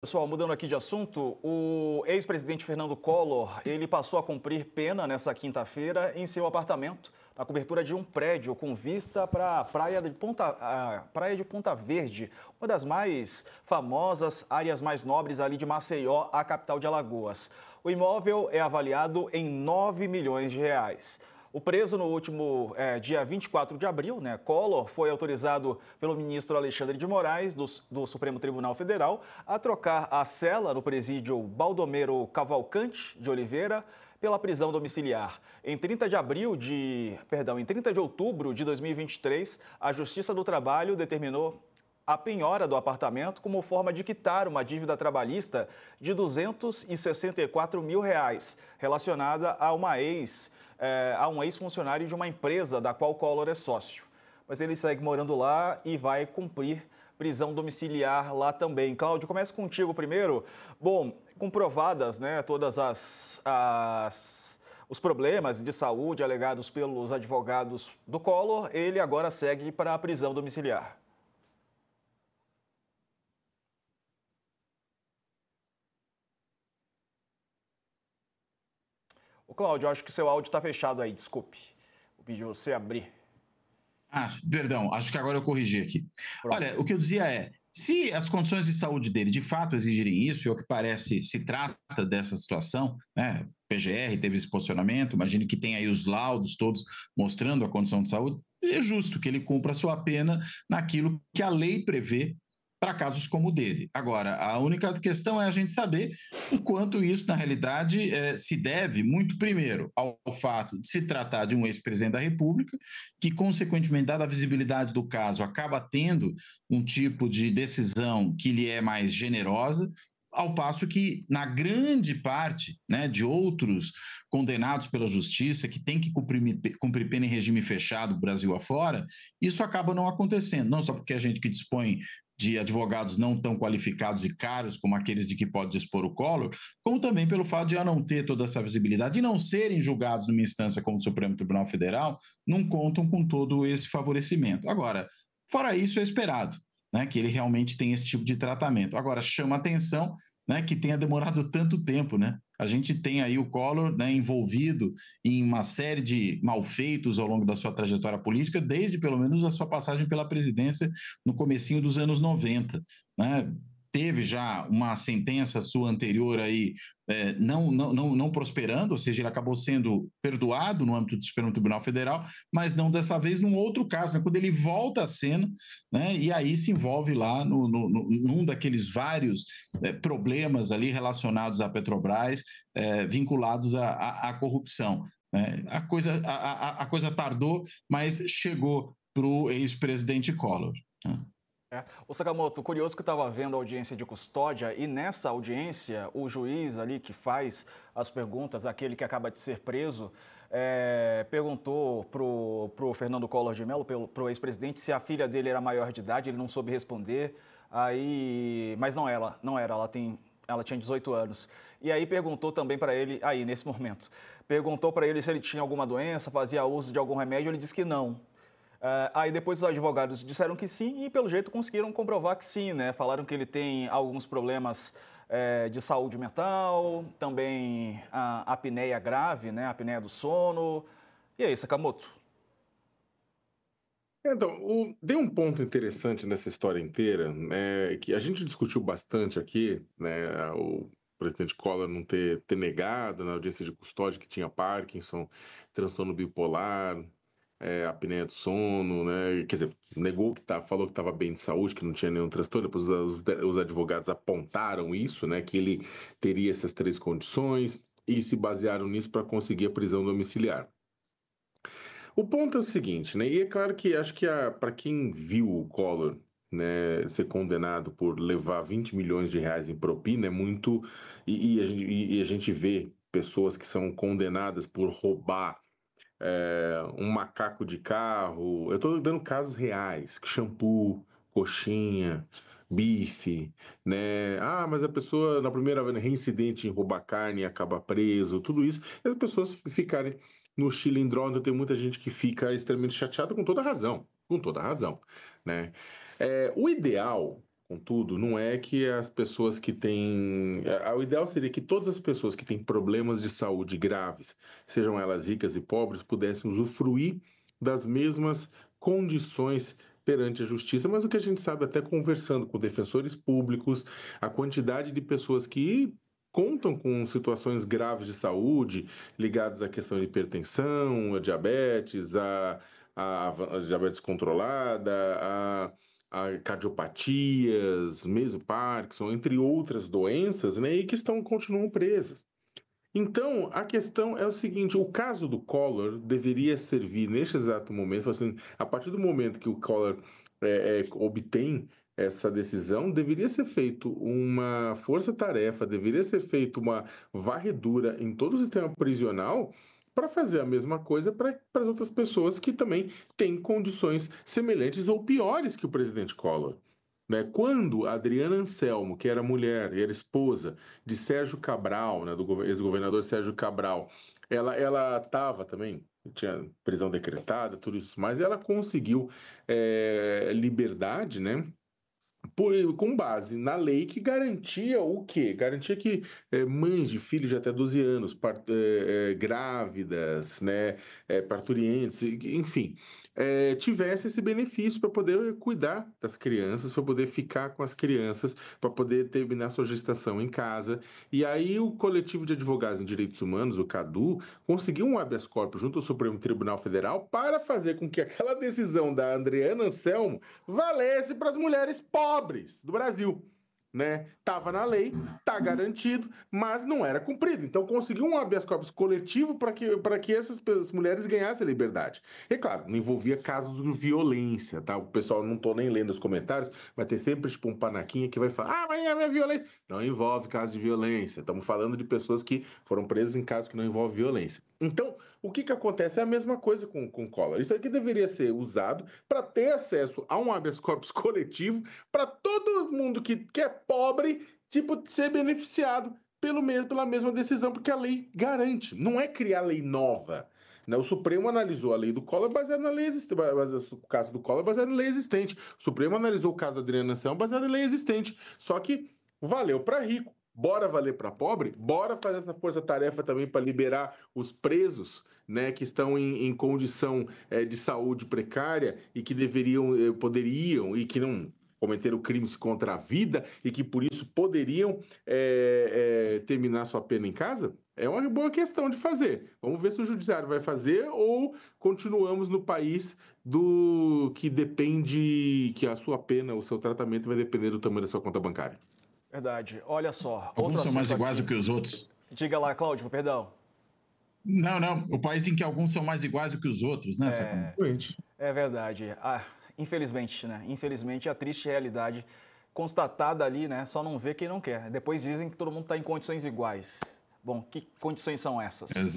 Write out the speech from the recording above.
Pessoal, mudando aqui de assunto, o ex-presidente Fernando Collor, ele passou a cumprir pena nessa quinta-feira em seu apartamento, na cobertura de um prédio com vista para a praia de Ponta Verde, uma das mais famosas áreas mais nobres ali de Maceió, a capital de Alagoas. O imóvel é avaliado em 9 milhões de reais. O preso no último dia 24 de abril, Collor, foi autorizado pelo ministro Alexandre de Moraes, do Supremo Tribunal Federal, a trocar a cela no presídio Baldomero Cavalcante de Oliveira pela prisão domiciliar. Em 30 de outubro de 2023, a Justiça do Trabalho determinou a penhora do apartamento como forma de quitar uma dívida trabalhista de R$ 264 mil, relacionada a um ex-funcionário de uma empresa da qual Collor é sócio. Mas ele segue morando lá e vai cumprir prisão domiciliar lá também. Cláudio, começo contigo primeiro. Bom, comprovadas, todas os problemas de saúde alegados pelos advogados do Collor, ele agora segue para a prisão domiciliar. Ô, Cláudio, acho que seu áudio está fechado aí, desculpe. Vou pedir você abrir. Perdão, acho que agora eu corrigi aqui. Pronto. Olha, o que eu dizia é, se as condições de saúde dele de fato exigirem isso, e ao que parece se trata dessa situação, né? PGR teve esse posicionamento, imagine que tem aí os laudos todos mostrando a condição de saúde, é justo que ele cumpra a sua pena naquilo que a lei prevê para casos como o dele. Agora, a única questão é a gente saber o quanto isso, na realidade, se deve, muito primeiro, ao fato de se tratar de um ex-presidente da República, que, consequentemente, dada a visibilidade do caso, acaba tendo um tipo de decisão que lhe é mais generosa, ao passo que, na grande parte, de outros condenados pela justiça, que tem que cumprir pena em regime fechado, Brasil afora, isso acaba não acontecendo, não só porque a gente que dispõe de advogados não tão qualificados e caros como aqueles de que pode dispor o Collor, como também pelo fato de não ter toda essa visibilidade e não serem julgados numa instância como o Supremo Tribunal Federal, não contam com todo esse favorecimento. Agora, fora isso, é esperado, que ele realmente tem esse tipo de tratamento. Agora, chama atenção, que tenha demorado tanto tempo, A gente tem aí o Collor, envolvido em uma série de malfeitos ao longo da sua trajetória política, desde pelo menos a sua passagem pela presidência no comecinho dos anos 90, Teve já uma sentença sua anterior aí não prosperando, ou seja, ele acabou sendo perdoado no âmbito do Supremo Tribunal Federal, mas não dessa vez num outro caso, quando ele volta à cena, e aí se envolve lá num daqueles vários problemas ali relacionados à Petrobras, vinculados à corrupção. A coisa tardou, mas chegou para o ex-presidente Collor. O Sakamoto, curioso que eu estava vendo a audiência de custódia e nessa audiência o juiz ali que faz as perguntas, aquele que acaba de ser preso, perguntou pro Fernando Collor de Mello, pro ex-presidente, se a filha dele era maior de idade, ele não soube responder, mas não era, ela tinha 18 anos. E aí perguntou também para ele, nesse momento, perguntou para ele se ele tinha alguma doença, fazia uso de algum remédio, ele disse que não. Aí depois os advogados disseram que sim e, pelo jeito, conseguiram comprovar que sim, Falaram que ele tem alguns problemas de saúde mental, também a apneia grave, a apneia do sono. E aí, Sakamoto? Então, tem um ponto interessante nessa história inteira, que a gente discutiu bastante aqui, o presidente Collor não ter negado na audiência de custódia que tinha Parkinson, transtorno bipolar, apneia do sono, quer dizer, negou falou que estava bem de saúde, que não tinha nenhum transtorno, depois os advogados apontaram isso, que ele teria essas três condições e se basearam nisso para conseguir a prisão domiciliar. O ponto é o seguinte, e é claro que acho que para quem viu o Collor, ser condenado por levar 20 milhões de reais em propina é muito, e a gente vê pessoas que são condenadas por roubar um macaco de carro. Eu estou dando casos reais, shampoo, coxinha, bife, mas a pessoa na primeira vez reincidente em roubar carne e acaba preso, tudo isso, e as pessoas ficarem no chilindró. Tem muita gente que fica extremamente chateada com toda razão, o ideal contudo, não é que as pessoas que têm. O ideal seria que todas as pessoas que têm problemas de saúde graves, sejam elas ricas e pobres, pudessem usufruir das mesmas condições perante a justiça, mas o que a gente sabe, até conversando com defensores públicos, a quantidade de pessoas que contam com situações graves de saúde ligadas à questão de hipertensão, a diabetes, a diabetes controlada, a cardiopatias, mesmo Parkinson, entre outras doenças, né, e que continuam presas. Então, a questão é o seguinte: o caso do Collor deveria servir, neste exato momento, assim, a partir do momento que o Collor obtém essa decisão, deveria ser feito uma força-tarefa, deveria ser feita uma varredura em todo o sistema prisional para fazer a mesma coisa para as outras pessoas que também têm condições semelhantes ou piores que o presidente Collor. Né? Quando a Adriana Anselmo, que era mulher e era esposa de Sérgio Cabral, né, do ex-governador Sérgio Cabral, ela estava também, tinha prisão decretada, tudo isso, mas ela conseguiu liberdade, né? Com base na lei que garantia o quê? Garantia que mães de filhos de até 12 anos, grávidas, né, parturientes, enfim, tivesse esse benefício para poder cuidar das crianças, para poder ficar com as crianças, para poder terminar sua gestação em casa. E aí o coletivo de advogados em direitos humanos, o CADU, conseguiu um habeas corpus junto ao Supremo Tribunal Federal para fazer com que aquela decisão da Adriana Anselmo valesse para as mulheres pobres do Brasil, né? Tava na lei, tá garantido, mas não era cumprido. Então conseguiu um habeas corpus coletivo para que essas mulheres ganhassem liberdade. E claro, não envolvia casos de violência, tá? O pessoal, não tô nem lendo os comentários, vai ter sempre tipo um panaquinha que vai falar: "Ah, mas é violência". Não envolve casos de violência. Estamos falando de pessoas que foram presas em casos que não envolvem violência. Então, o que acontece é a mesma coisa com o Collor. Isso aqui deveria ser usado para ter acesso a um habeas corpus coletivo para todo mundo que é pobre, tipo, ser beneficiado pela mesma decisão, porque a lei garante. Não é criar lei nova. Né? O Supremo analisou a lei do Collor baseado na lei existente. O caso do Collor baseado na lei existente. O Supremo analisou o caso da Adriana Anselmo baseado em lei existente. Só que valeu para rico. Bora valer para pobre? Bora fazer essa força-tarefa também para liberar os presos, né, que estão em condição de saúde precária e que poderiam e que não cometeram crimes contra a vida e que por isso poderiam terminar sua pena em casa? É uma boa questão de fazer. Vamos ver se o judiciário vai fazer ou continuamos no país do que depende, que a sua pena, o seu tratamento vai depender do tamanho da sua conta bancária. Verdade. Olha só. Alguns são mais iguais do que os outros. Diga lá, Cláudio, perdão. Não. O país em que alguns são mais iguais do que os outros, né, Sacomani? É verdade. Infelizmente, né? Infelizmente, a triste realidade constatada ali, né? Só não vê quem não quer. Depois dizem que todo mundo está em condições iguais. Bom, que condições são essas? Exato.